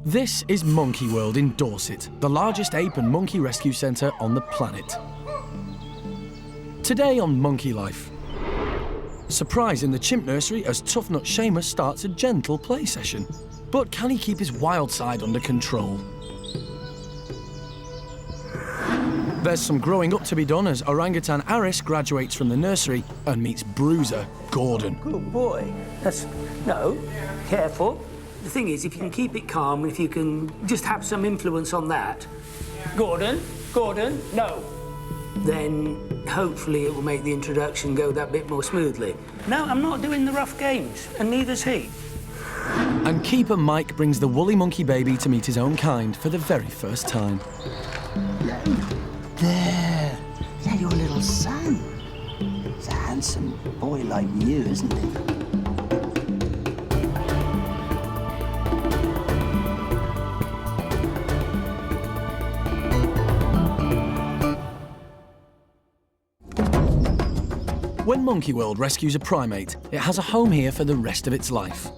This is Monkey World in Dorset, the largest ape and monkey rescue centre on the planet. Today on Monkey Life. Surprise in the chimp nursery as tough nut Sheamus starts a gentle play session. But can he keep his wild side under control? There's some growing up to be done as Orangutan Aris graduates from the nursery and meets bruiser Gordon. Good boy. No, careful. The thing is, if you can keep it calm, if you can just have some influence on that. Gordon, no. Then hopefully it will make the introduction go that bit more smoothly. No, I'm not doing the rough games, and neither's he. And keeper Mike brings the woolly monkey baby to meet his own kind for the very first time. There, is that your little son? He's a handsome boy like you, isn't he? When Monkey World rescues a primate, it has a home here for the rest of its life.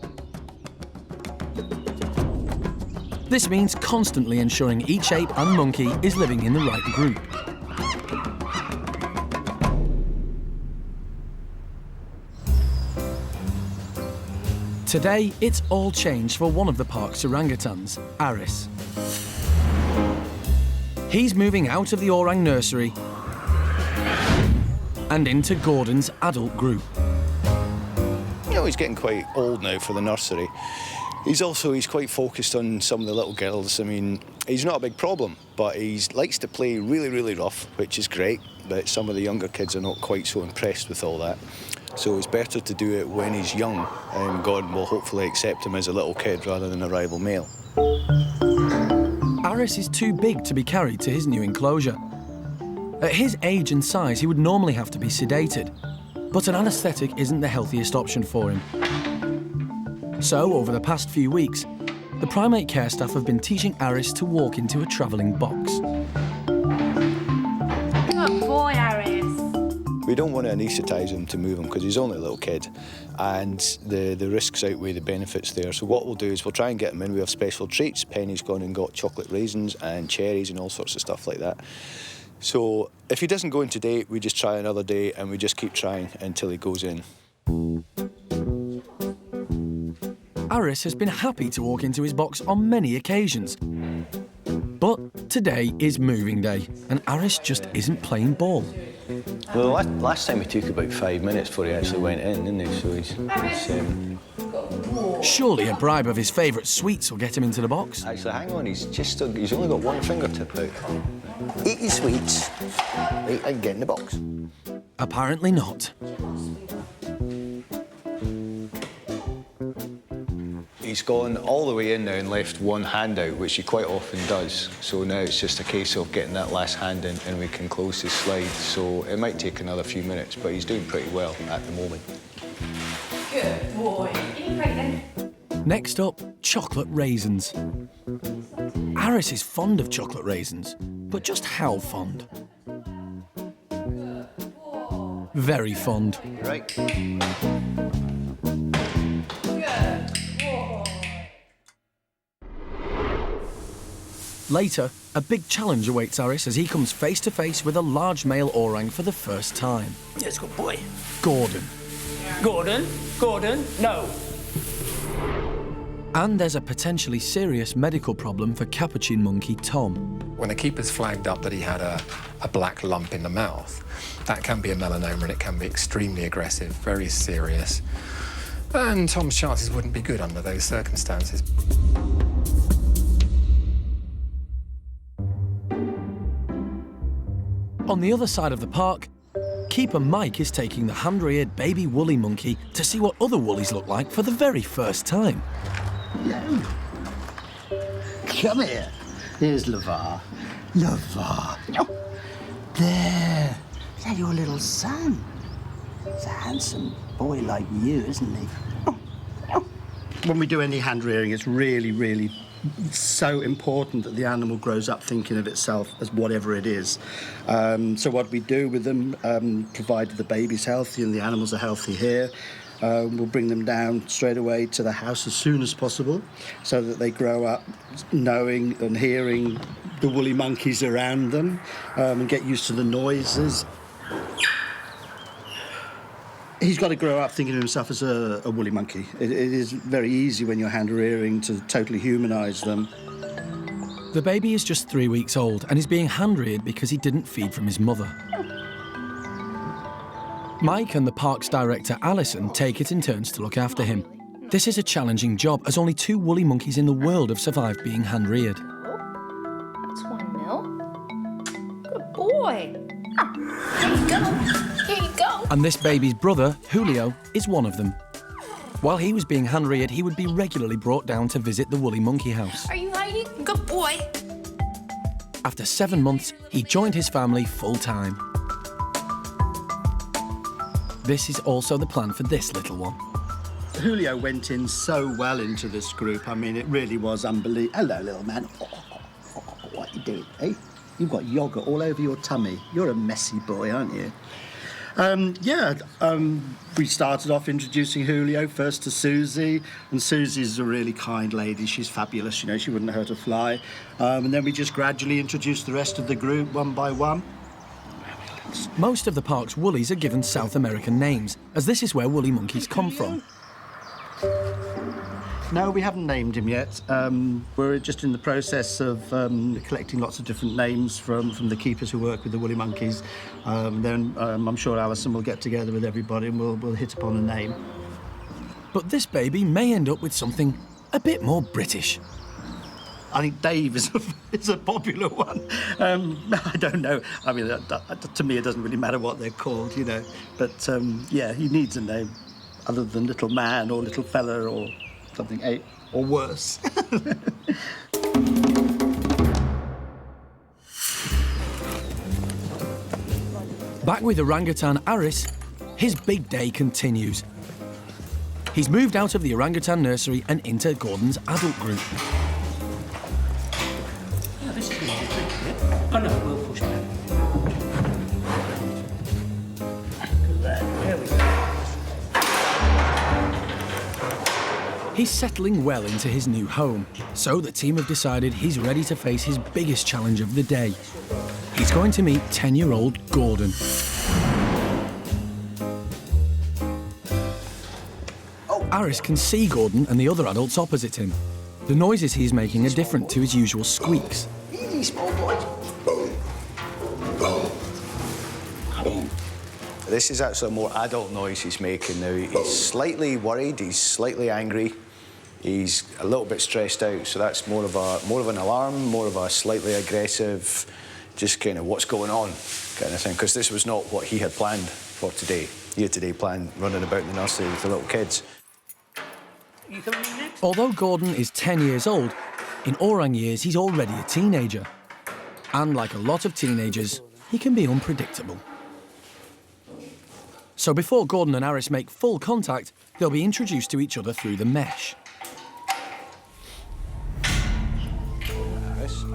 This means constantly ensuring each ape and monkey is living in the right group. Today, it's all changed for one of the park's orangutans, Aris. He's moving out of the orang nursery and into Gordon's adult group. You know, he's getting quite old now for the nursery. He's quite focused on some of the little girls. I mean, he's not a big problem, but he likes to play really, really rough, which is great, but some of the younger kids are not quite so impressed with all that. So it's better to do it when he's young, and Gordon will hopefully accept him as a little kid rather than a rival male. Aris is too big to be carried to his new enclosure. At his age and size, he would normally have to be sedated, but an anaesthetic isn't the healthiest option for him. So, over the past few weeks, the primate care staff have been teaching Aris to walk into a travelling box. Good boy, Aris. We don't want to anaesthetise him to move him because he's only a little kid, and the risks outweigh the benefits there. So what we'll do is we'll try and get him in. We have special treats. Penny's gone and got chocolate raisins and cherries and all sorts of stuff like that. So if he doesn't go in today, we just try another day and we just keep trying until he goes in. Aris has been happy to walk into his box on many occasions. But today is moving day and Aris just isn't playing ball. Well, last time he took about 5 minutes before he actually went in, didn't he? So he's Surely a bribe of his favourite sweets will get him into the box. Actually, hang on, he's only got one fingertip out. Eat your sweets, and get in the box. Apparently not. He's gone all the way in now and left one hand out, which he quite often does. So now it's just a case of getting that last hand in and we can close his slide. So it might take another few minutes, but he's doing pretty well at the moment. Good boy. Eat right then. Next up, chocolate raisins. Aris is fond of chocolate raisins, but just how fond? Very fond. Right. Later, a big challenge awaits Aris as he comes face to face with a large male orang for the first time. Yes, good boy. Gordon. Gordon, no. And there's a potentially serious medical problem for Capuchin monkey Tom. When a keeper's flagged up that he had a black lump in the mouth, that can be a melanoma and it can be extremely aggressive, very serious. And Tom's chances wouldn't be good under those circumstances. On the other side of the park, keeper Mike is taking the hand-reared baby woolly monkey to see what other woolies look like for the very first time. No. Come here. Here's Lavar. Lavar. There. Is that your little son? He's a handsome boy like you, isn't he? When we do any hand rearing, it's really, really so important that the animal grows up thinking of itself as whatever it is. So what we do with them, provided the baby's healthy and the animals are healthy here, We'll bring them down straight away to the house as soon as possible so that they grow up knowing and hearing the woolly monkeys around them and get used to the noises. He's got to grow up thinking of himself as a woolly monkey. It is very easy when you're hand-rearing to totally humanise them. The baby is just 3 weeks old and is being hand-reared because he didn't feed from his mother. Mike and the park's director, Alison, take it in turns to look after him. This is a challenging job, as only 2 woolly monkeys in the world have survived being hand-reared. That's 1 mil. Good boy. Here you go. Here you go. And this baby's brother, Julio, is one of them. While he was being hand-reared, he would be regularly brought down to visit the woolly monkey house. Are you hiding? Good boy. After 7 months, he joined his family full-time. This is also the plan for this little one. Julio went in so well into this group. I mean, it really was unbelievable. Hello, little man. What are you doing, eh? You've got yoghurt all over your tummy. You're a messy boy, aren't you? We started off introducing Julio first to Susie, and Susie's a really kind lady. She's fabulous, you know, she wouldn't hurt a fly. And then we just gradually introduced the rest of the group one by one. Most of the park's woolies are given South American names, as this is where woolly monkeys come from. No, we haven't named him yet. We're just in the process of collecting lots of different names from the keepers who work with the woolly monkeys. Then I'm sure Alison will get together with everybody and we'll hit upon a name. But this baby may end up with something a bit more British. I think Dave is a popular one. I don't know. I mean, to me, it doesn't really matter what they're called, you know. But, yeah, he needs a name other than Little Man or Little Fella or something, or worse. Back with Orangutan Aris, his big day continues. He's moved out of the orangutan nursery and into Gordon's adult group. Oh, no, we'll push back. There we go. He's settling well into his new home, so the team have decided he's ready to face his biggest challenge of the day. He's going to meet 10-year-old Gordon. Aris can see Gordon and the other adults opposite him. The noises he's making are different to his usual squeaks. Easy, small boy. This is actually a more adult noise he's making now. He's slightly worried, he's slightly angry, he's a little bit stressed out, so that's more of an alarm, more of a slightly aggressive, just kind of what's going on kind of thing, because this was not what he had planned for today. He had today planned running about in the nursery with the little kids. You coming in next? Although Gordon is 10 years old, in orang years he's already a teenager. And like a lot of teenagers, he can be unpredictable. So before Gordon and Aris make full contact, they'll be introduced to each other through the mesh. Aris,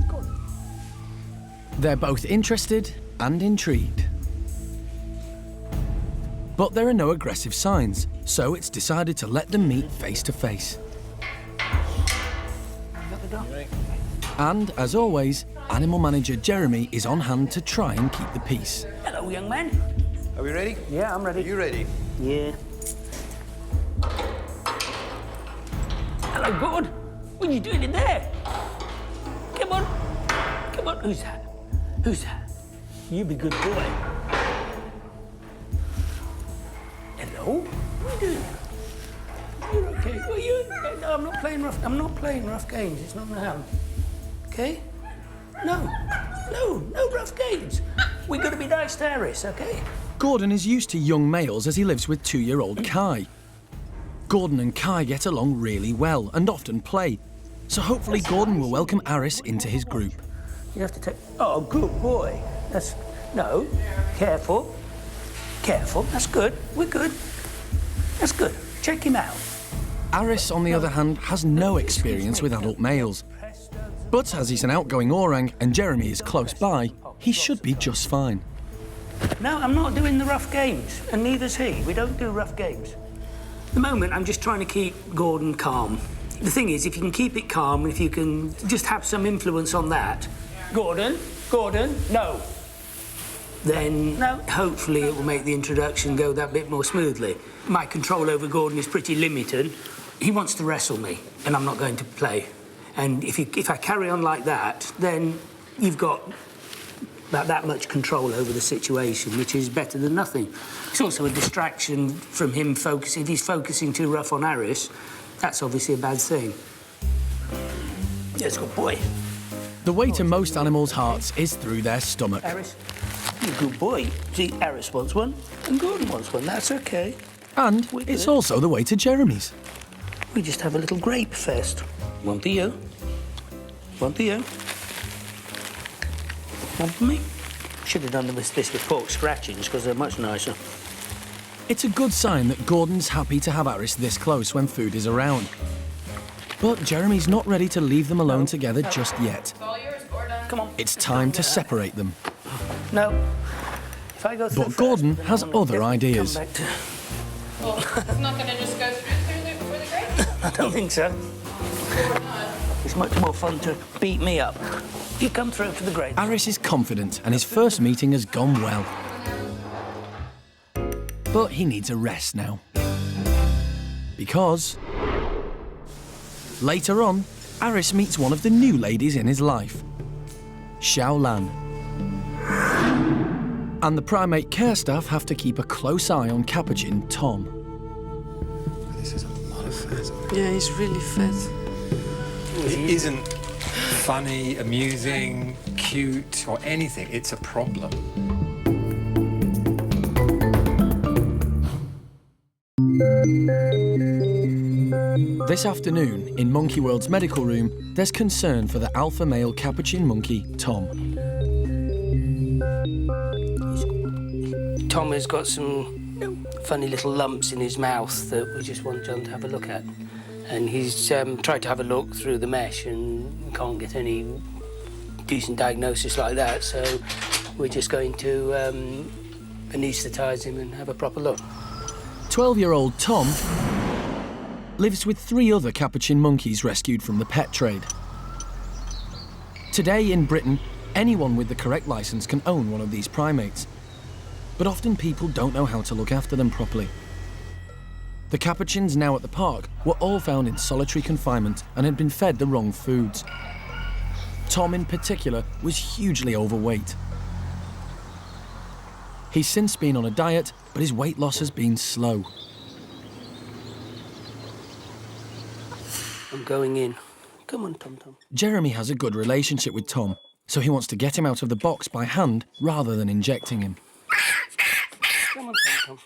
Gordon. They're both interested and intrigued. But there are no aggressive signs, so it's decided to let them meet face to face. And, as always, animal manager Jeremy is on hand to try and keep the peace. Hello, young man. Are we ready? Yeah, I'm ready. Are you ready? Yeah. Hello, Gordon. What are you doing in there? Come on. Come on. Who's that? Who's that? You be good boy. Hello? What are you doing? You're okay. Well, no, I'm not playing rough. I'm not playing rough games. It's not gonna happen. Okay? No rough games. We're gonna be nice to Aris, okay? Gordon is used to young males as he lives with 2-year-old Kai. Gordon and Kai get along really well and often play, so hopefully Gordon will welcome Aris into his group. You have to take... Oh, good boy. That's... No. Careful. Careful. That's good. We're good. That's good. Check him out. Aris, on the other hand, has no experience with adult males. But as he's an outgoing orang and Jeremy is close by, he should be just fine. No, I'm not doing the rough games, and neither's he. We don't do rough games. At the moment, I'm just trying to keep Gordon calm. The thing is, if you can keep it calm, if you can just have some influence on that, Gordon, no. Then hopefully it will make the introduction go that bit more smoothly. My control over Gordon is pretty limited. He wants to wrestle me, and I'm not going to play. And if I carry on like that, then you've got about that much control over the situation, which is better than nothing. It's also a distraction from him focusing. If he's focusing too rough on Aris, that's obviously a bad thing. Yes, good boy. The way to most animals' hearts is through their stomach. Aris, you're a good boy. See, Aris wants one, and Gordon wants one. That's okay. And it's also the way to Jeremy's. We just have a little grape fest. One for you. One for you. One for me. Should have done this with pork scratchings, because they're much nicer. It's a good sign that Gordon's happy to have Aris this close when food is around. But Jeremy's not ready to leave them alone together just yet. Come on. It's time to separate them. No. If I go through But Gordon has other ideas. Well, it's not going to just go through the grape? I don't think so. It's much more fun to beat me up. You come through for the grapes. Aris is confident and his first meeting has gone well. But he needs a rest now. Because later on, Aris meets one of the new ladies in his life, Xiaolan. And the primate care staff have to keep a close eye on Capuchin, Tom. This is a lot of fat. Yeah, he's really fat. It isn't funny, amusing, cute, or anything. It's a problem. This afternoon, in Monkey World's medical room, there's concern for the alpha male Capuchin monkey, Tom. Tom has got some funny little lumps in his mouth that we just want John to have a look at. And he's tried to have a look through the mesh and can't get any decent diagnosis like that, so we're just going to anaesthetise him and have a proper look. 12-year-old Tom lives with 3 other Capuchin monkeys rescued from the pet trade. Today in Britain, anyone with the correct licence can own one of these primates. But often people don't know how to look after them properly. The Capuchins now at the park were all found in solitary confinement and had been fed the wrong foods. Tom in particular was hugely overweight. He's since been on a diet, but his weight loss has been slow. I'm going in. Come on, Tom. Jeremy has a good relationship with Tom, so he wants to get him out of the box by hand rather than injecting him. Come on, Tom.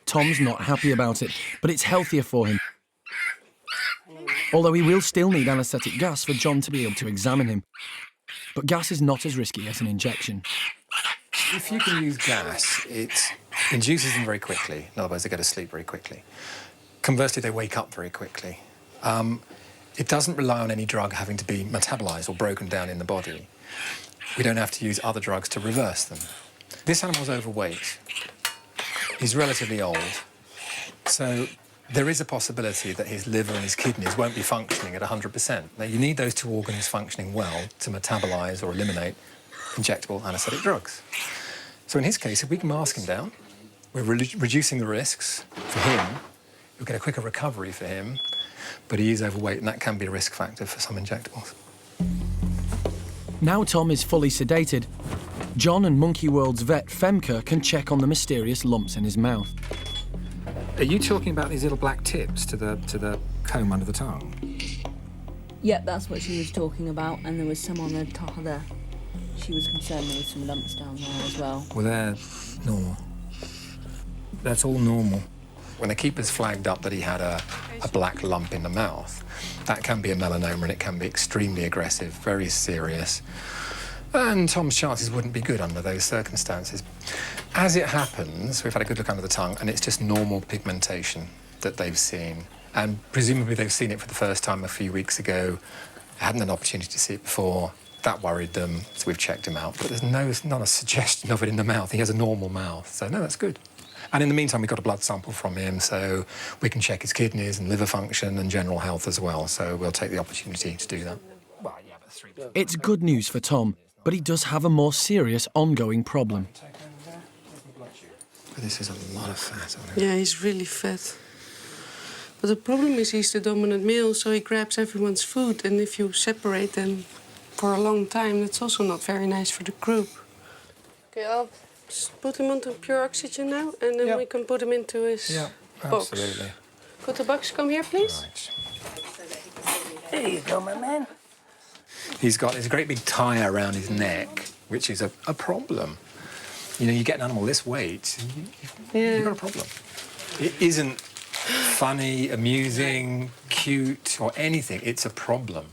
Tom's not happy about it, but it's healthier for him. Although he will still need anaesthetic gas for John to be able to examine him. But gas is not as risky as an injection. If you can use gas, it induces them very quickly. In other words, they go to sleep very quickly. Conversely, they wake up very quickly. It doesn't rely on any drug having to be metabolised or broken down in the body. We don't have to use other drugs to reverse them. This animal's overweight. He's relatively old, so there is a possibility that his liver and his kidneys won't be functioning at 100%. Now, you need those 2 organs functioning well to metabolise or eliminate injectable anaesthetic drugs. So in his case, if we can mask him down, we're reducing the risks for him. We'll get a quicker recovery for him, but he is overweight, and that can be a risk factor for some injectables. Now Tom is fully sedated, John and Monkey World's vet Femke can check on the mysterious lumps in his mouth. Are you talking about these little black tips to the comb under the tongue? Yep, that's what she was talking about, and there was some on the top of there. She was concerned there was some lumps down there as well. Well, they're normal. That's all normal. When the keeper's flagged up that he had a black lump in the mouth, that can be a melanoma and it can be extremely aggressive, very serious. And Tom's chances wouldn't be good under those circumstances. As it happens, we've had a good look under the tongue and it's just normal pigmentation that they've seen. And presumably they've seen it for the first time a few weeks ago, hadn't an opportunity to see it before. That worried them, so we've checked him out. But there's not a suggestion of it in the mouth. He has a normal mouth, so no, that's good. And in the meantime, we got a blood sample from him, so we can check his kidneys and liver function and general health as well. So we'll take the opportunity to do that. Well, yeah, but 3. It's good news for Tom, but he does have a more serious ongoing problem. This is a lot of fat on him. Yeah, he's really fat. But the problem is he's the dominant male, so he grabs everyone's food. And if you separate them for a long time, that's also not very nice for the group. Okay, I'll just put him onto pure oxygen now, and then we can put him into his box. Absolutely. Could the box come here, please? Right. There you go, my man. There's a great big tie around his neck, which is a problem. You know, you get an animal this weight, you've got a problem. It isn't funny, amusing, cute, or anything. It's a problem.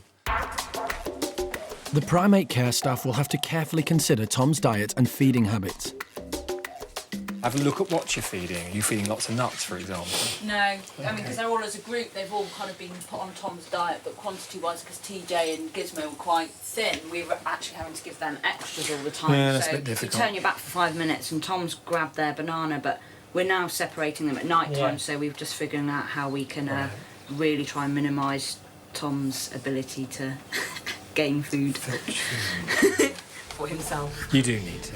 The primate care staff will have to carefully consider Tom's diet and feeding habits. Have a look at what you're feeding. Are you feeding lots of nuts, for example? No, I mean, because they're all as a group, they've all kind of been put on Tom's diet, but quantity-wise, because TJ and Gizmo were quite thin, we were actually having to give them extras all the time. Yeah, that's so a bit difficult. You turn your back for 5 minutes, and Tom's grabbed their banana, but we're now separating them at night time, so we've just figuring out how we can really try and minimise Tom's ability to gain food for himself. You do need to.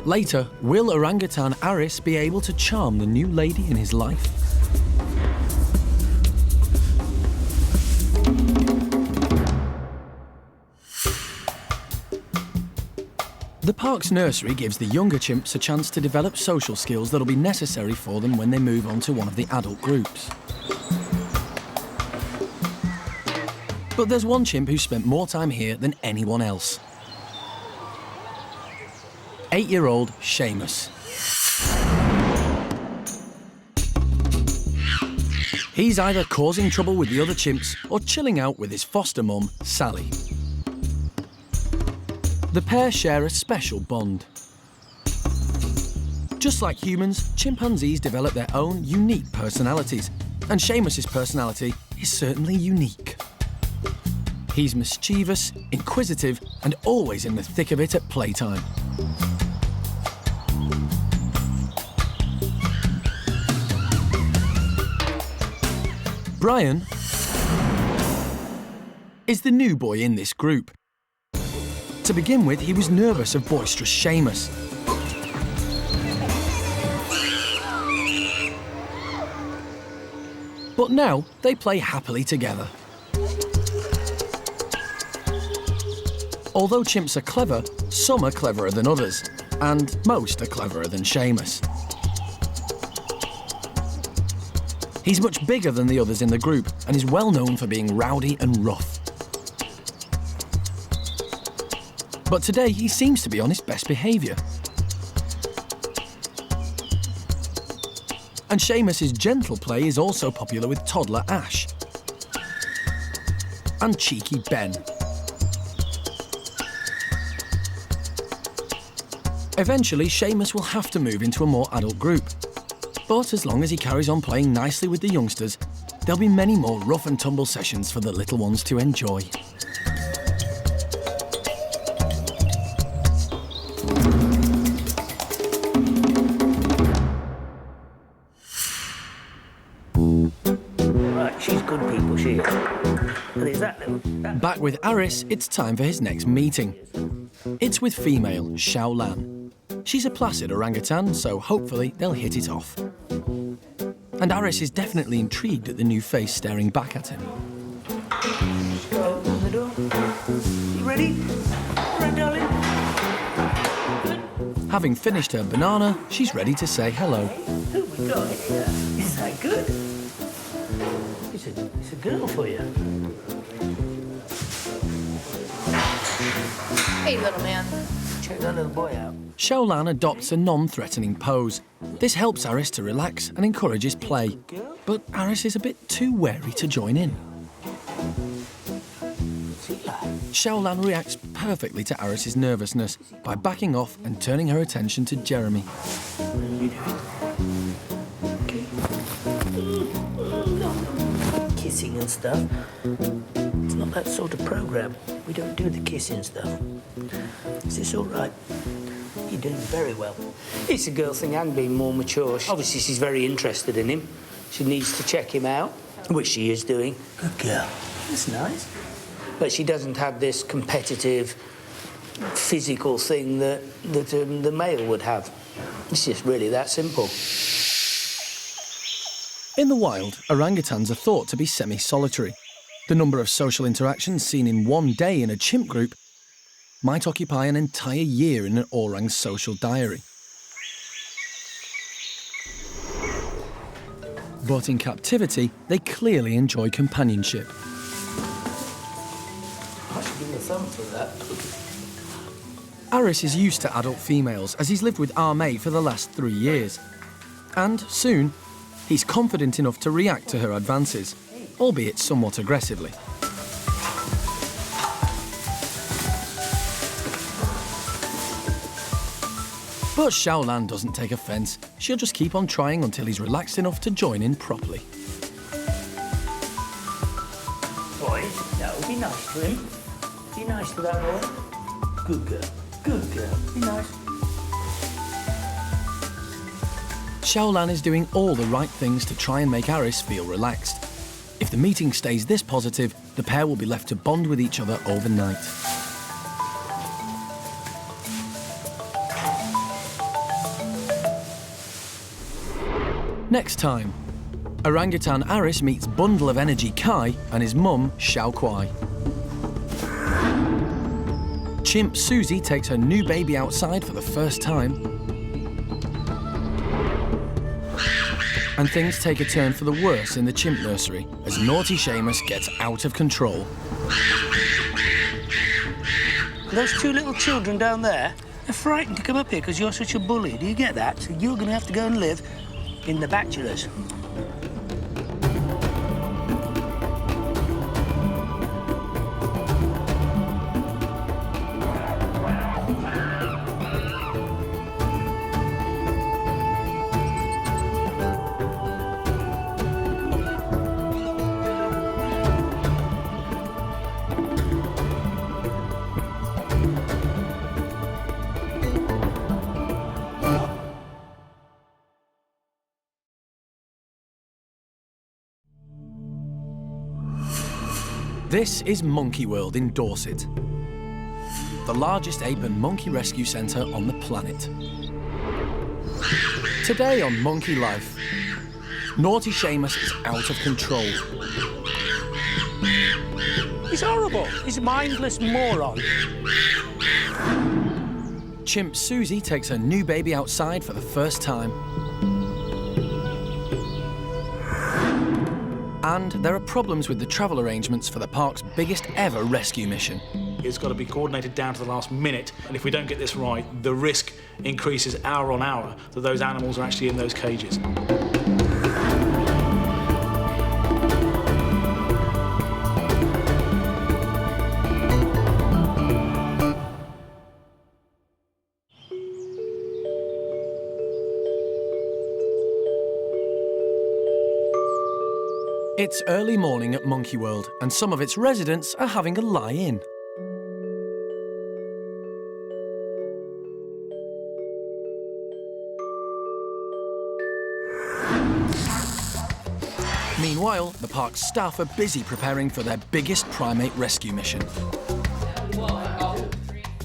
Later, will Orangutan Aris be able to charm the new lady in his life? The park's nursery gives the younger chimps a chance to develop social skills that'll be necessary for them when they move on to one of the adult groups. But there's one chimp who's spent more time here than anyone else. 8-year-old Sheamus. He's either causing trouble with the other chimps or chilling out with his foster mum, Sally. The pair share a special bond. Just like humans, chimpanzees develop their own unique personalities, and Sheamus's personality is certainly unique. He's mischievous, inquisitive, and always in the thick of it at playtime. Brian is the new boy in this group. To begin with, he was nervous of boisterous Seamus. But now they play happily together. Although chimps are clever, some are cleverer than others, and most are cleverer than Sheamus. He's much bigger than the others in the group and is well known for being rowdy and rough. But today he seems to be on his best behaviour. And Seamus's gentle play is also popular with toddler Ash and cheeky Ben. Eventually, Sheamus will have to move into a more adult group. But as long as he carries on playing nicely with the youngsters, there'll be many more rough and tumble sessions for the little ones to enjoy. Right, she's good people, she is. And there's that little... Back with Aris, it's time for his next meeting. It's with female Xiaolan. She's a placid orangutan, so hopefully they'll hit it off. And Aris is definitely intrigued at the new face staring back at him. Go open the door. You ready? All right, darling. Having finished her banana, she's ready to say hello. Who we got here? Is that good? It's a girl for you. Hey, little man. Check that little boy out. Xiaolan adopts a non-threatening pose. This helps Aris to relax and encourages play. But Aris is a bit too wary to join in. Xiaolan reacts perfectly to Aris's nervousness by backing off and turning her attention to Jeremy. Kissing and stuff. It's not that sort of program. We don't do the kissing stuff. Is this all right? You're doing very well. It's a girl thing and being more mature. Obviously, she's very interested in him. She needs to check him out, which she is doing. Good girl. That's nice. But she doesn't have this competitive, physical thing that the male would have. It's just really that simple. In the wild, orangutans are thought to be semi-solitary. The number of social interactions seen in one day in a chimp group might occupy an entire year in an orang's social diary. But in captivity, they clearly enjoy companionship. I should give him a thumb for that. Aris is used to adult females as he's lived with our mate for the last 3 years. And soon, he's confident enough to react to her advances, albeit somewhat aggressively. But Xiaolan doesn't take offence. She'll just keep on trying until he's relaxed enough to join in properly. Boy, no, be nice to him. Be nice to that boy. Good girl. Good girl. Be nice. Xiaolan is doing all the right things to try and make Aris feel relaxed. If the meeting stays this positive, the pair will be left to bond with each other overnight. Next time, Orangutan Aris meets bundle of energy Kai and his mum, Xiao Kuai. Chimp Susie takes her new baby outside for the first time. And things take a turn for the worse in the chimp nursery as naughty Sheamus gets out of control. Those two little children down there are frightened to come up here because you're such a bully. Do you get that? So you're going to have to go and live in the bachelors. This is Monkey World in Dorset, the largest ape and monkey rescue centre on the planet. Today on Monkey Life, naughty Sheamus is out of control. He's horrible. He's a mindless moron. Chimp Susie takes her new baby outside for the first time. And there are problems with the travel arrangements for the park's biggest ever rescue mission. It's got to be coordinated down to the last minute, and if we don't get this right, the risk increases hour on hour that those animals are actually in those cages. It's early morning at Monkey World, and some of its residents are having a lie-in. Meanwhile, the park's staff are busy preparing for their biggest primate rescue mission.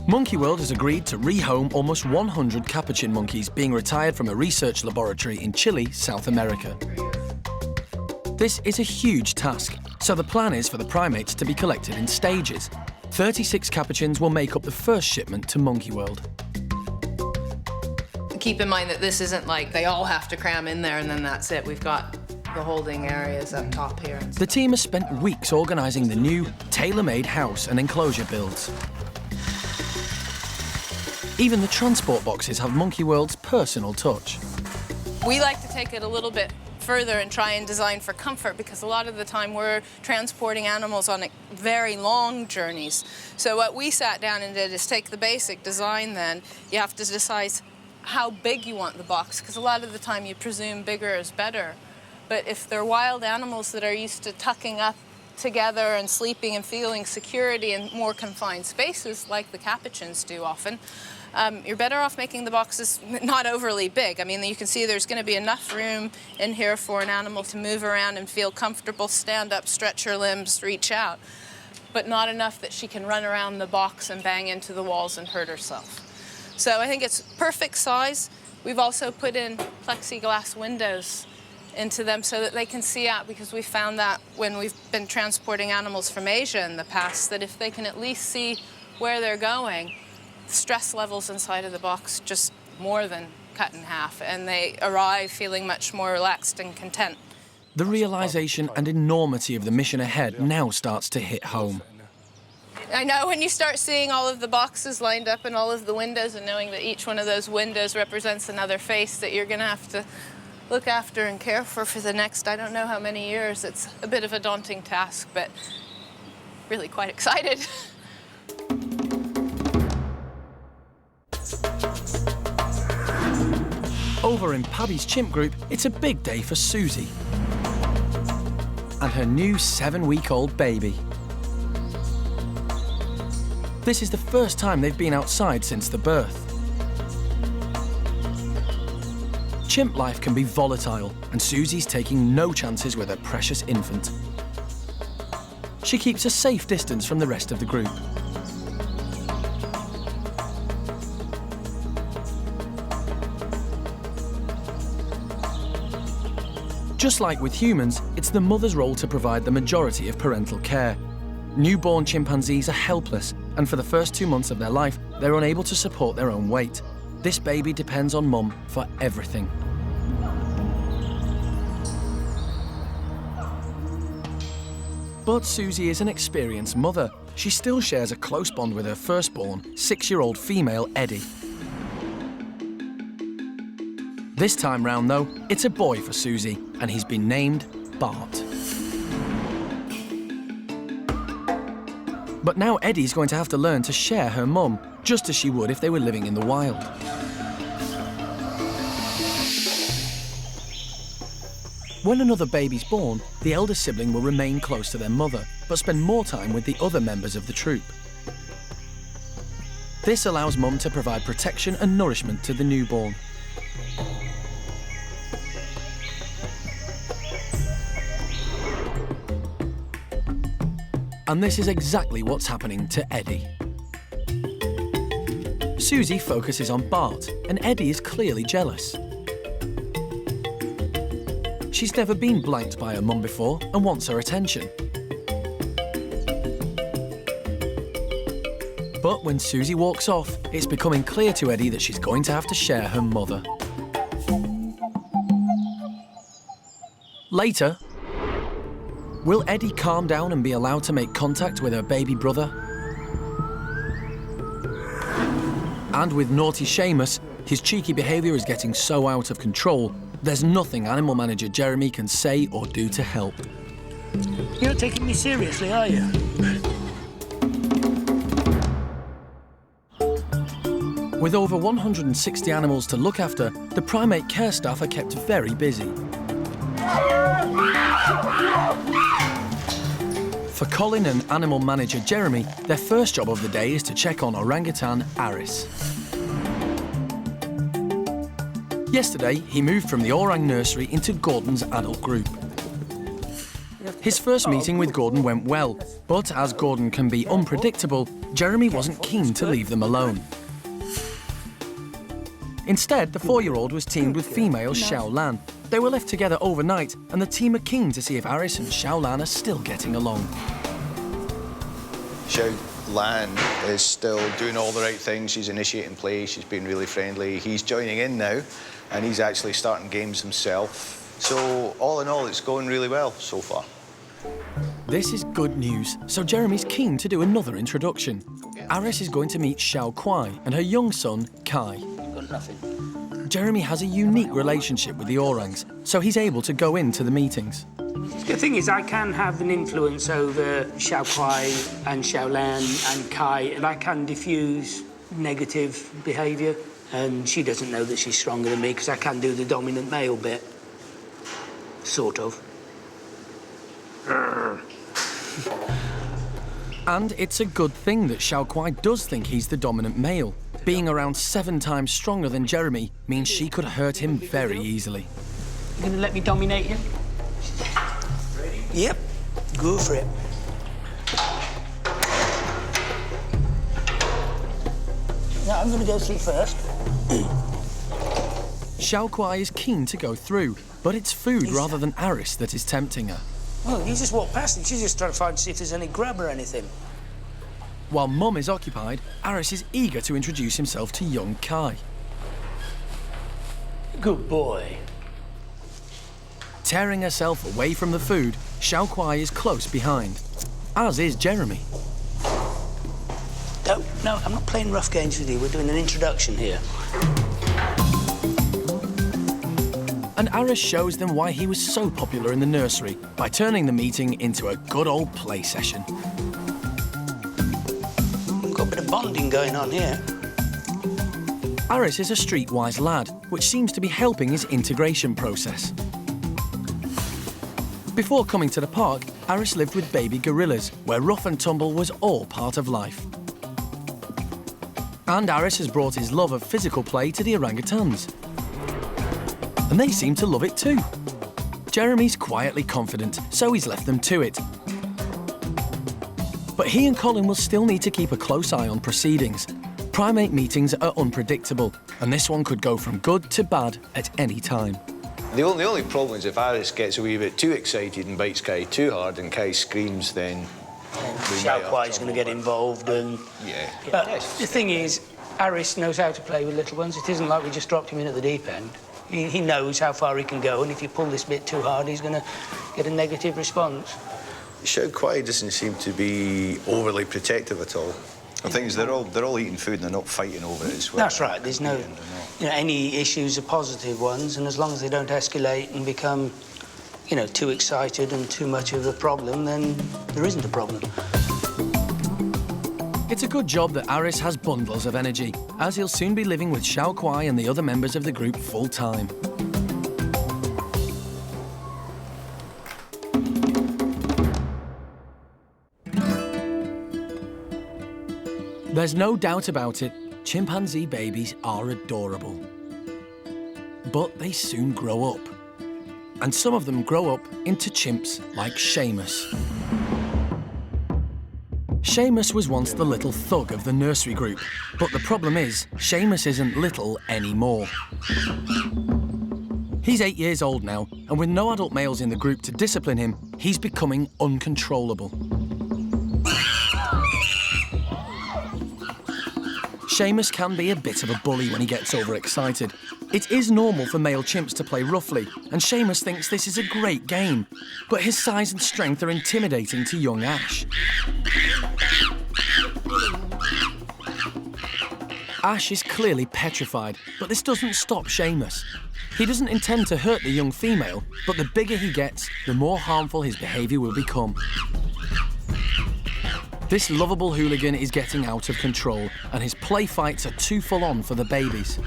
Monkey World has agreed to rehome almost 100 Capuchin monkeys being retired from a research laboratory in Chile, South America. This is a huge task, so the plan is for the primates to be collected in stages. 36 Capuchins will make up the first shipment to Monkey World. Keep in mind that this isn't like they all have to cram in there and then that's it. We've got the holding areas up top here. The team has spent weeks organising the new, tailor-made house and enclosure builds. Even the transport boxes have Monkey World's personal touch. We like to take it a little bit further and try and design for comfort because a lot of the time we're transporting animals on very long journeys. So what we sat down and did is take the basic design then. You have to decide how big you want the box because a lot of the time you presume bigger is better. But if they're wild animals that are used to tucking up together and sleeping and feeling security in more confined spaces like the Capuchins do often, you're better off making the boxes not overly big. I mean, you can see there's going to be enough room in here for an animal to move around and feel comfortable, stand up, stretch her limbs, reach out, but not enough that she can run around the box and bang into the walls and hurt herself. So I think it's perfect size. We've also put in plexiglass windows into them so that they can see out, because we found that when we've been transporting animals from Asia in the past, that if they can at least see where they're going, stress levels inside of the box just more than cut in half, and they arrive feeling much more relaxed and content. The realisation and enormity of the mission ahead now starts to hit home. I know when you start seeing all of the boxes lined up and all of the windows, and knowing that each one of those windows represents another face that you're going to have to look after and care for the next, I don't know how many years. It's a bit of a daunting task, but really quite excited. Over in Paddy's chimp group, it's a big day for Susie and her new 7-week-old baby. This is the first time they've been outside since the birth. Chimp life can be volatile, and Susie's taking no chances with her precious infant. She keeps a safe distance from the rest of the group. Just like with humans, it's the mother's role to provide the majority of parental care. Newborn chimpanzees are helpless, and for the first 2 months of their life, they're unable to support their own weight. This baby depends on mum for everything. But Susie is an experienced mother. She still shares a close bond with her firstborn, 6-year-old female Eddie. This time round, though, it's a boy for Susie, and he's been named Bart. But now Eddie's going to have to learn to share her mum, just as she would if they were living in the wild. When another baby's born, the elder sibling will remain close to their mother, but spend more time with the other members of the troop. This allows mum to provide protection and nourishment to the newborn. And this is exactly what's happening to Eddie. Susie focuses on Bart, and Eddie is clearly jealous. She's never been blanked by her mum before and wants her attention. But when Susie walks off, it's becoming clear to Eddie that she's going to have to share her mother. Later, will Eddie calm down and be allowed to make contact with her baby brother? And with naughty Sheamus, his cheeky behaviour is getting so out of control, there's nothing animal manager Jeremy can say or do to help. You're not taking me seriously, are you? With over 160 animals to look after, the primate care staff are kept very busy. For Colin and animal manager Jeremy, their first job of the day is to check on Orangutan Aris. Yesterday, he moved from the Orang nursery into Gordon's adult group. His first meeting with Gordon went well, but as Gordon can be unpredictable, Jeremy wasn't keen to leave them alone. Instead, the 4-year-old was teamed with female Xiaolan. They were left together overnight, and the team are keen to see if Aris and Xiaolan are still getting along. Xiaolan is still doing all the right things. She's initiating play, she's been really friendly. He's joining in now, and he's actually starting games himself. So, all in all, it's going really well so far. This is good news, so Jeremy's keen to do another introduction. Aris is going to meet Xiao Kuai and her young son, Kai. Got nothing. Jeremy has a unique relationship with the orangs, so he's able to go into the meetings. The thing is, I can have an influence over Xiao Kuai and Xiaolan and Kai, and I can diffuse negative behaviour. And she doesn't know that she's stronger than me because I can do the dominant male bit. Sort of. And it's a good thing that Xiao Kuai does think he's the dominant male, Being around 7 times stronger than Jeremy means she could hurt him very easily. You gonna let me dominate you? Yep, go for it. Now I'm gonna go through first. Xiao Kuai is keen to go through, but it's food rather than Aris that is tempting her. Well, you just walk past and she's just trying to find see if there's any grub or anything. While Mum is occupied, Aris is eager to introduce himself to young Kai. Good boy. Tearing herself away from the food, Xiao Kuai is close behind, as is Jeremy. No, I'm not playing rough games with you. We're doing an introduction here. And Aris shows them why he was so popular in the nursery by turning the meeting into a good old play session. We've got a bit of bonding going on here. Aris is a streetwise lad, which seems to be helping his integration process. Before coming to the park, Aris lived with baby gorillas, where rough and tumble was all part of life. And Aris has brought his love of physical play to the orangutans. And they seem to love it too. Jeremy's quietly confident, so he's left them to it. But he and Colin will still need to keep a close eye on proceedings. Primate meetings are unpredictable, and this one could go from good to bad at any time. The only problem is if Aris gets a wee bit too excited and bites Kai too hard and Kai screams, then Xiao Kuai's going to get involved and... Yeah. But the thing is, Aris knows how to play with little ones. It isn't like we just dropped him in at the deep end. He knows how far he can go, and if you pull this bit too hard, he's going to get a negative response. Xiao Kuai doesn't seem to be overly protective at all. The thing is, they're all eating food and they're not fighting over it as well. That's right. There's no... any issues are positive ones, and as long as they don't escalate and become, too excited and too much of a problem, then there isn't a problem. It's a good job that Aris has bundles of energy, as he'll soon be living with Xiao Kuai and the other members of the group full-time. There's no doubt about it, chimpanzee babies are adorable. But they soon grow up. And some of them grow up into chimps like Sheamus. Sheamus was once the little thug of the nursery group, but the problem is, Sheamus isn't little anymore. He's 8 years old now, and with no adult males in the group to discipline him, he's becoming uncontrollable. Seamus can be a bit of a bully when he gets overexcited. It is normal for male chimps to play roughly, and Seamus thinks this is a great game, but his size and strength are intimidating to young Ash. Ash is clearly petrified, but this doesn't stop Seamus. He doesn't intend to hurt the young female, but the bigger he gets, the more harmful his behaviour will become. This lovable hooligan is getting out of control, and his play fights are too full-on for the babies.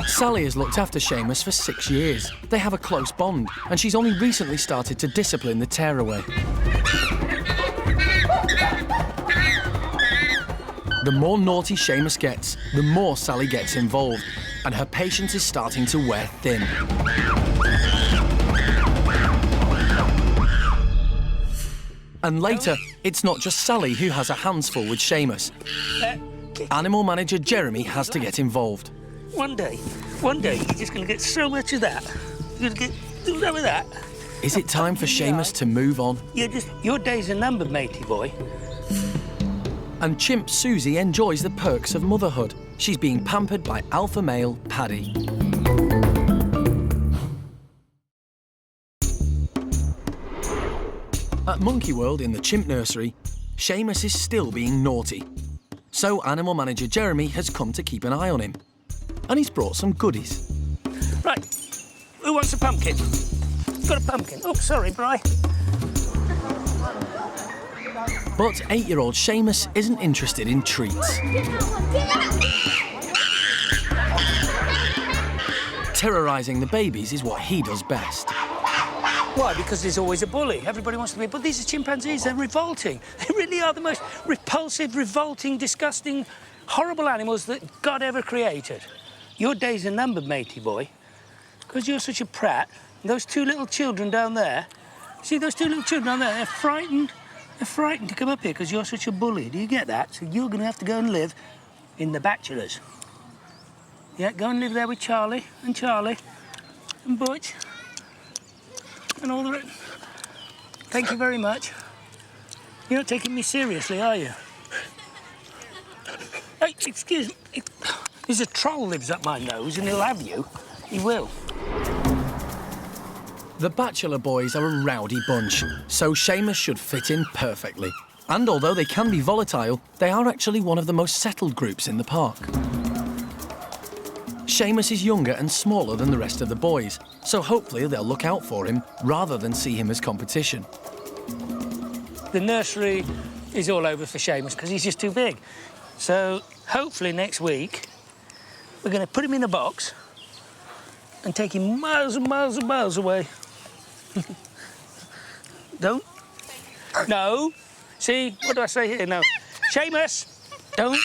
Sally has looked after Seamus for 6 years. They have a close bond, and she's only recently started to discipline the tearaway. The more naughty Seamus gets, the more Sally gets involved, and her patience is starting to wear thin. And later, it's not just Sally who has her hands full with Seamus. Animal manager Jeremy has to get involved. One day, you're just going to get so much of that. You're going to get so much of that. Is it time for Seamus to move on? Your days are numbered, matey boy. And chimp Susie enjoys the perks of motherhood. She's being pampered by alpha male Paddy. At Monkey World in the chimp nursery, Seamus is still being naughty. So animal manager Jeremy has come to keep an eye on him. And he's brought some goodies. Right, who wants a pumpkin? Got a pumpkin. Oh, sorry, Bri. But 8-year-old Seamus isn't interested in treats. Terrorising the babies is what he does best. Why? Because there's always a bully. Everybody wants to be, but these are chimpanzees, they're revolting. They really are the most repulsive, revolting, disgusting, horrible animals that God ever created. Your days are numbered, matey boy, because you're such a prat. Those two little children down there, see those two little children down there, they're frightened. They're frightened to come up here because you're such a bully. Do you get that? So you're going to have to go and live in the Bachelors. Yeah, go and live there with Charlie and Butch and all the rest. Thank you very much. You're not taking me seriously, are you? Hey, excuse me. There's a troll lives up my nose and he'll have you. He will. The Bachelor boys are a rowdy bunch, so Sheamus should fit in perfectly. And although they can be volatile, they are actually one of the most settled groups in the park. Sheamus is younger and smaller than the rest of the boys, so hopefully they'll look out for him rather than see him as competition. The nursery is all over for Seamus because he's just too big. So hopefully next week we're going to put him in a box and take him miles and miles and miles away. Don't. No. See, what do I say here? No. Seamus, don't.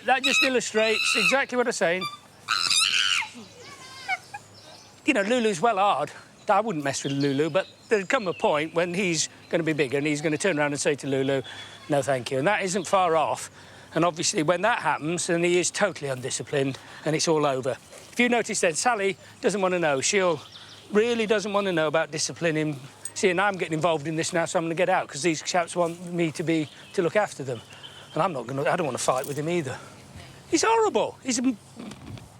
That just illustrates exactly what I'm saying. You know, Lulu's well hard. I wouldn't mess with Lulu, but there'd come a point when he's going to be bigger and he's going to turn around and say to Lulu, no, thank you. And that isn't far off. And obviously, when that happens, then he is totally undisciplined and it's all over. If you notice then, Sally doesn't want to know. She'll really doesn't want to know about disciplining. See, and I'm getting involved in this now, so I'm going to get out because these chaps want me to look after them. And I don't want to fight with him either. He's horrible. He's a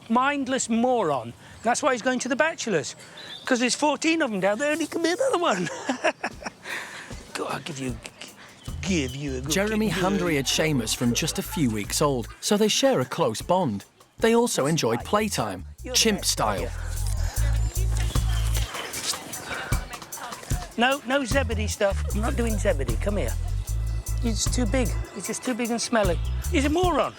mindless moron. That's why he's going to the Bachelors. Because there's 14 of them down there and he can be another one. God, I'll give you a good Jeremy hand-reared Sheamus from just a few weeks old, so they share a close bond. They also enjoy playtime, chimp style. No Zebedee stuff. I'm not doing Zebedee. Come here. He's too big. He's just too big and smelly. He's a moron.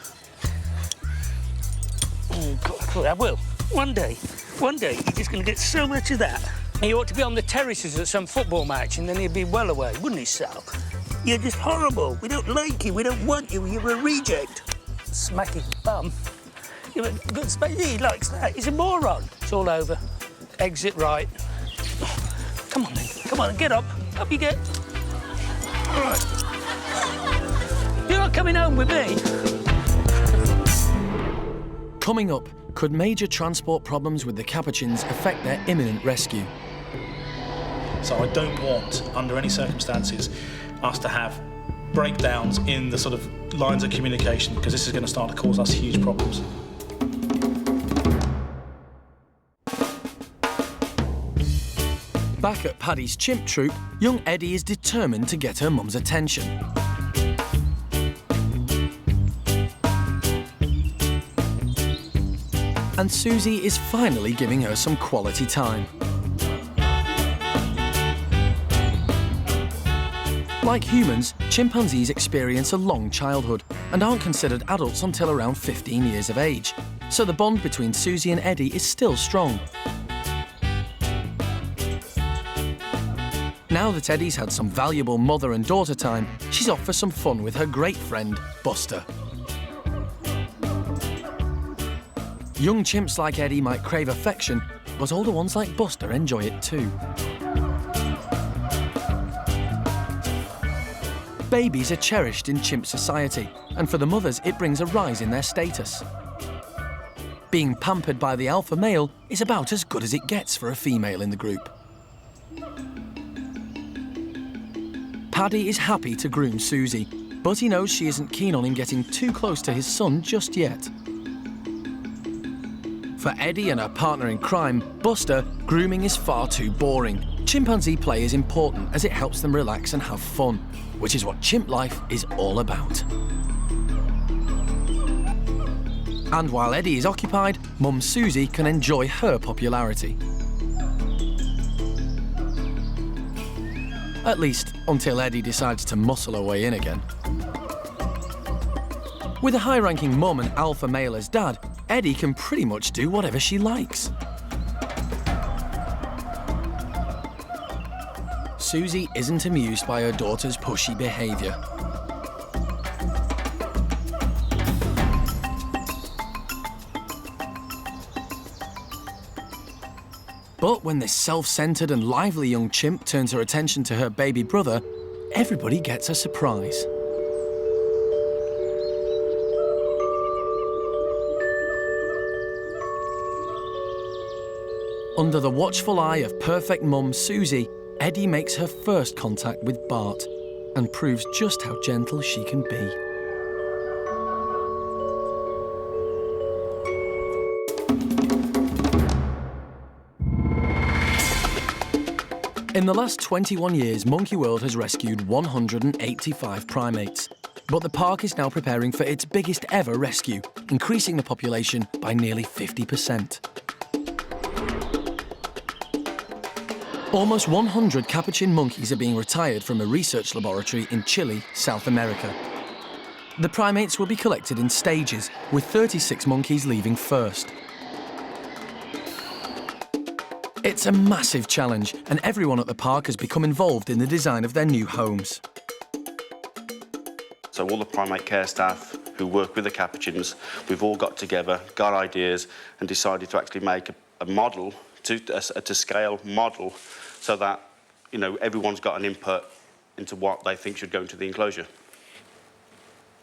Oh, God, I will. One day, you're just going to get so much of that. He ought to be on the terraces at some football match and then he'd be well away, wouldn't he, Sal? You're just horrible. We don't like you. We don't want you. You're a reject. Smack his bum. You're a good space. He likes that. He's a moron. It's all over. Exit right. Come on, then. Come on, get up. Up you get. All right. You're not coming home with me. Coming up, could major transport problems with the Capuchins affect their imminent rescue? So I don't want, under any circumstances, us to have breakdowns in the sort of lines of communication, because this is going to start to cause us huge problems. Back at Paddy's chimp troop, young Eddie is determined to get her mum's attention. And Susie is finally giving her some quality time. Like humans, chimpanzees experience a long childhood and aren't considered adults until around 15 years of age. So the bond between Susie and Eddie is still strong. Now that Eddie's had some valuable mother and daughter time, she's off for some fun with her great friend, Buster. Young chimps like Eddie might crave affection, but older ones like Buster enjoy it too. Babies are cherished in chimp society, and for the mothers it brings a rise in their status. Being pampered by the alpha male is about as good as it gets for a female in the group. Paddy is happy to groom Susie, but he knows she isn't keen on him getting too close to his son just yet. For Eddie and her partner in crime, Buster, grooming is far too boring. Chimpanzee play is important as it helps them relax and have fun, which is what chimp life is all about. And while Eddie is occupied, Mum Susie can enjoy her popularity. At least until Eddie decides to muscle her way in again. With a high-ranking mum and alpha male as dad, Eddie can pretty much do whatever she likes. Susie isn't amused by her daughter's pushy behaviour. But when this self-centred and lively young chimp turns her attention to her baby brother, everybody gets a surprise. Under the watchful eye of perfect mum Susie, Eddie makes her first contact with Bart and proves just how gentle she can be. In the last 21 years, Monkey World has rescued 185 primates. But the park is now preparing for its biggest ever rescue, increasing the population by nearly 50%. Almost 100 Capuchin monkeys are being retired from a research laboratory in Chile, South America. The primates will be collected in stages, with 36 monkeys leaving first. It's a massive challenge, and everyone at the park has become involved in the design of their new homes. So all the primate care staff who work with the Capuchins, we've all got together, got ideas, and decided to actually make a model, to scale model, so that, you know, everyone's got an input into what they think should go into the enclosure.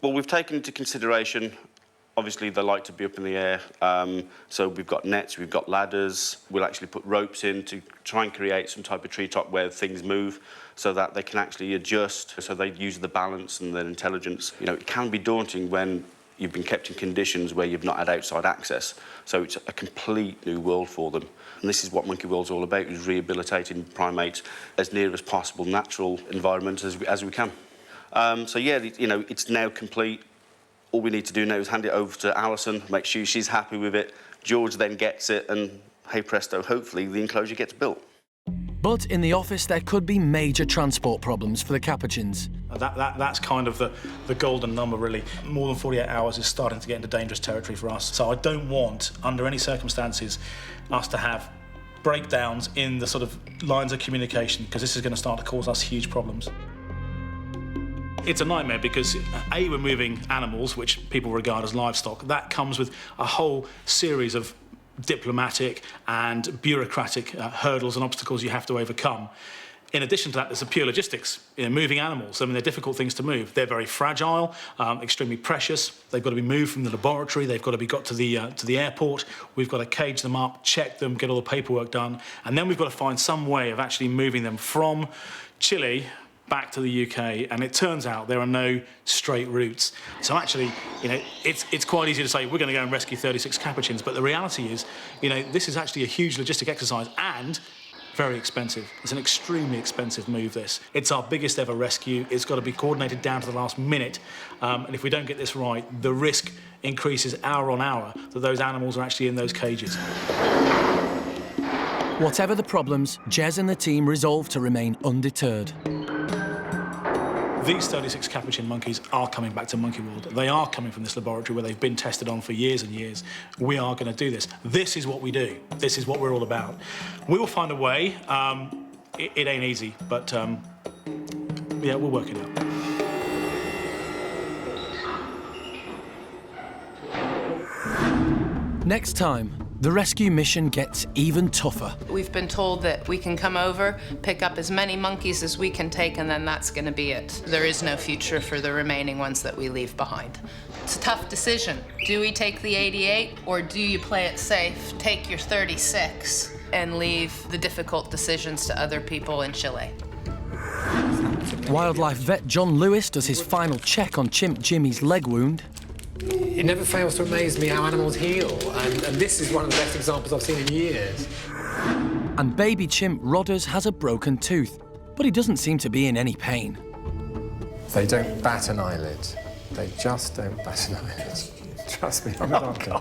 Well, we've taken into consideration, obviously they like to be up in the air, so we've got nets, we've got ladders, we'll actually put ropes in to try and create some type of treetop where things move so that they can actually adjust, so they use the balance and their intelligence. You know, it can be daunting when you've been kept in conditions where you've not had outside access, so it's a complete new world for them. And this is what Monkey World's all about, is rehabilitating primates as near as possible natural environment as we can. So yeah, you know, it's now complete. All we need to do now is hand it over to Alison, make sure she's happy with it. George then gets it, and hey presto, hopefully the enclosure gets built. But in the office, there could be major transport problems for the Capuchins. That's kind of the golden number, really. More than 48 hours is starting to get into dangerous territory for us. So I don't want, under any circumstances, us to have breakdowns in the sort of lines of communication, because this is going to start to cause us huge problems. It's a nightmare because, A, we're moving animals, which people regard as livestock. That comes with a whole series of diplomatic and bureaucratic hurdles and obstacles you have to overcome. In addition to that, there's the pure logistics. You know, moving animals, I mean, they're difficult things to move. They're very fragile, extremely precious. They've got to be moved from the laboratory. They've got to be got to the airport. We've got to cage them up, check them, get all the paperwork done. And then we've got to find some way of actually moving them from Chile back to the UK, and it turns out there are no straight routes. So actually, you know, it's quite easy to say we're going to go and rescue 36 Capuchins, but the reality is, you know, this is actually a huge logistic exercise and very expensive. It's an extremely expensive move, this. It's our biggest ever rescue. It's got to be coordinated down to the last minute, and if we don't get this right, the risk increases hour on hour that those animals are actually in those cages. Whatever the problems, Jez and the team resolve to remain undeterred. These 36 Capuchin monkeys are coming back to Monkey World. They are coming from this laboratory where they've been tested on for years and years. We are going to do this. This is what we do. This is what we're all about. We will find a way. It ain't easy, but yeah, we'll work it out. Next time, the rescue mission gets even tougher. We've been told that we can come over, pick up as many monkeys as we can take, and then that's going to be it. There is no future for the remaining ones that we leave behind. It's a tough decision. Do we take the 88, or do you play it safe, take your 36, and leave the difficult decisions to other people in Chile? Wildlife vet John Lewis does his final check on Chimp Jimmy's leg wound. It never fails to amaze me how animals heal, and this is one of the best examples I've seen in years. And baby chimp Rodders has a broken tooth, but he doesn't seem to be in any pain. They don't bat an eyelid. They just don't bat an eyelid. Trust me, I'm an uncle.